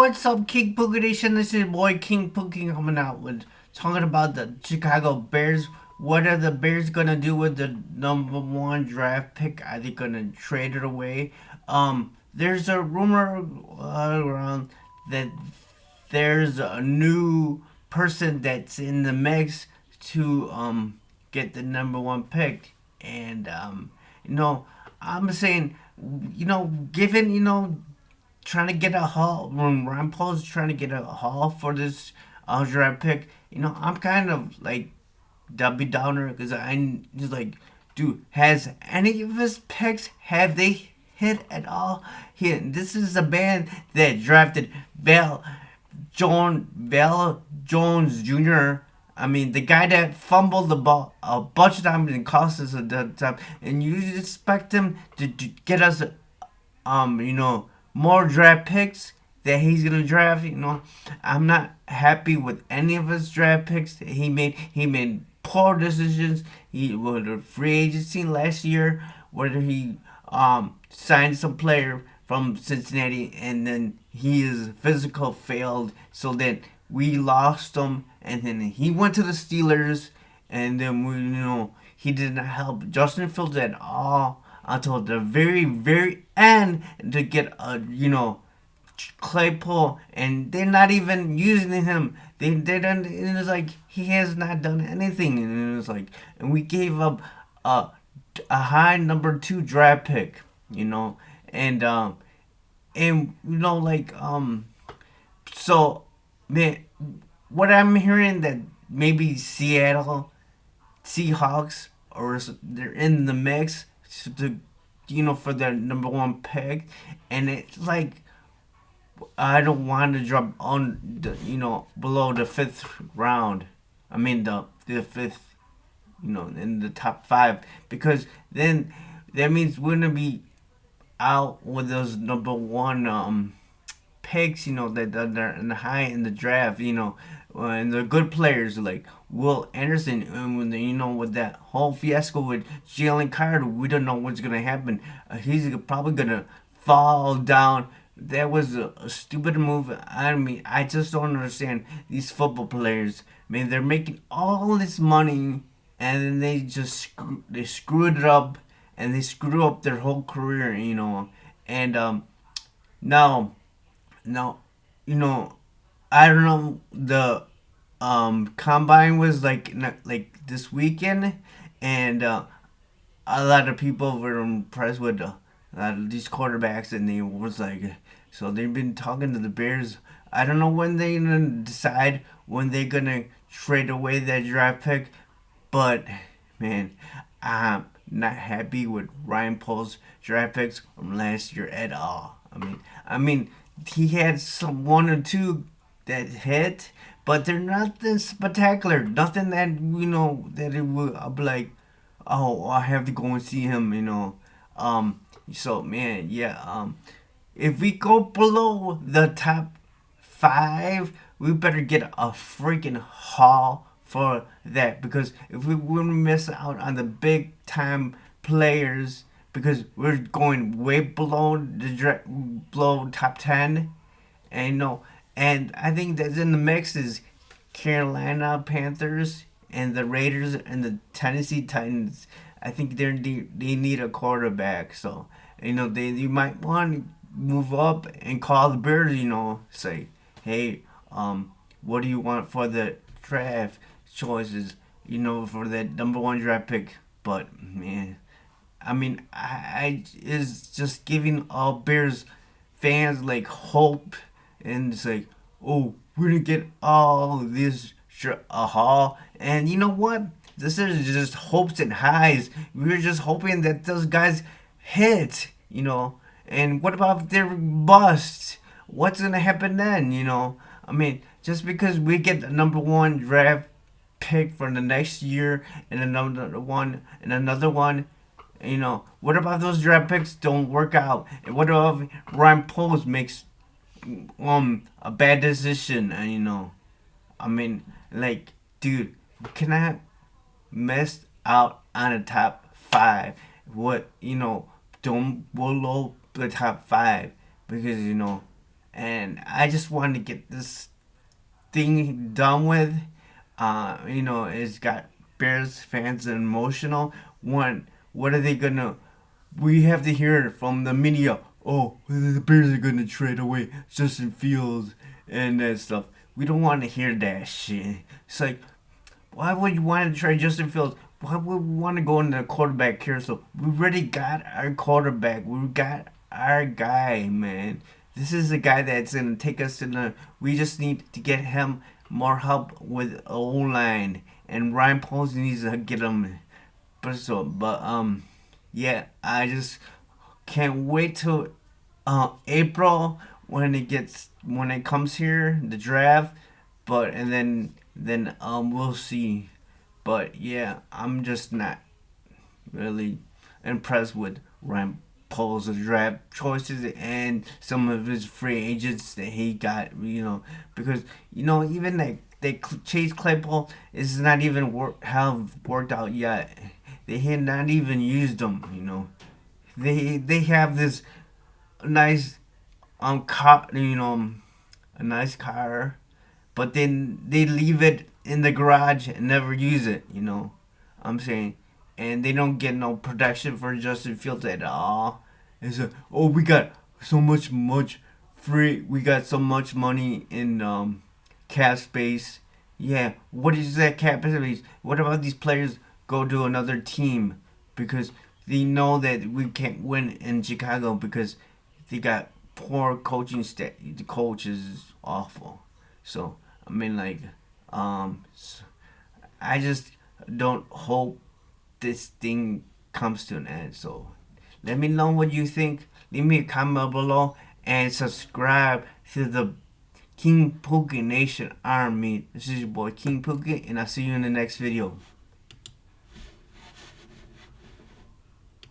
What's up, King Pookie Nation? This is your boy King Pookie coming out with talking about the Chicago Bears. What are the Bears gonna do with the number one draft pick? Are they gonna trade it away? There's a rumor around that there's a new person that's in the mix to get the number one pick, and you know, I'm saying, given trying to get a haul when Ryan Paul's trying to get a haul for this draft pick. I'm kind of like Debbie Downer because I just like, dude, has any of his picks have they hit at all? This is a band that drafted Val Jones Jr. I mean, the guy that fumbled the ball a bunch of times and cost us a time, and you expect him to get us more draft picks that he's gonna draft. I'm not happy with any of his draft picks that he made. He made poor decisions. He with the free agency last year, whether he signed some player from Cincinnati and then his physical failed, so then we lost him, and then he went to the Steelers, and then he did not help Justin Fields at all until the very, very end to get a Claypool, and they're not even using him. They don't. And it's like he has not done anything, and it's like, and we gave up a high number two draft pick, and so man, what I'm hearing that maybe Seattle Seahawks or they're in the mix to for their number one pick, and it's like I don't want to drop on the below the fifth round. I mean the fifth, in the top five, because then that means we're gonna be out with those number one picks, that are in the high in the draft, and the good players like Will Anderson, and when with that whole fiasco with Jalen Carter, we don't know what's gonna happen. He's probably gonna fall down. That was a stupid move. I mean, I just don't understand these football players. I mean, they're making all this money, and then they just they screwed it up, and they screw up their whole career, and now now, you know, I don't know. The combine was like this weekend, and a lot of people were impressed with these quarterbacks, and they was like, so they've been talking to the Bears. I don't know when they gonna decide when they're gonna trade away that draft pick, but man, I'm not happy with Ryan Paul's draft picks from last year at all. I mean, he had some one or two that hit, but they're nothing spectacular. Nothing that that it would I'll be like, oh, I have to go and see him. So man, yeah. If we go below the top five, we better get a freaking haul for that, because if we wouldn't miss out on the big time players, because we're going way below below top 10, and and I think that's in the mix is Carolina Panthers and the Raiders and the Tennessee Titans. I think they need a quarterback, so they you might want to move up and call the Bears. Say, hey, what do you want for the draft choices? For that number one draft pick. But man, I mean, I is just giving all Bears fans like hope, and it's like, oh, we're gonna get all this a haul, and you know what? This is just hopes and highs. We're just hoping that those guys hit, And what about if they're bust? What's gonna happen then? I mean, just because we get the number one draft pick for the next year and another one, what about those draft picks don't work out? And what if Ryan Poles makes a bad decision? And I mean, like, dude, we cannot miss out on the top five. What don't below the top five, because and I just want to get this thing done with. It's got Bears fans emotional. One, what are they gonna? We have to hear it from the media. Oh, the Bears are gonna trade away Justin Fields and that stuff. We don't want to hear that shit. It's like, why would you want to trade Justin Fields? Why would we want to go into the quarterback carousel? We already got our quarterback. We got our guy, man. This is the guy that's gonna take us to the. We just need to get him more help with O line, and Ryan Poles needs to get him. But yeah, I just can't wait till April when it comes here the draft. But and then we'll see. But yeah, I'm just not really impressed with Ryan Paul's draft choices and some of his free agents that he got. Because even Chase Claypool is not even have worked out yet. They had not even used them. They have this nice car, a nice car, but then they leave it in the garage and never use it. I'm saying, and they don't get no protection for Justin Fields at all. It's oh, we got so much free. We got so much money in cap space. Yeah, what is that cap space? What about these players go to another team because they know that we can't win in Chicago because they got poor coaching staff. The coach is awful. So I mean, like, um, I just don't hope this thing comes to an end. So let me know what you think. Leave me a comment below and subscribe to the King Pookie Nation Army. This is your boy King Pookie, and I'll see you in the next video.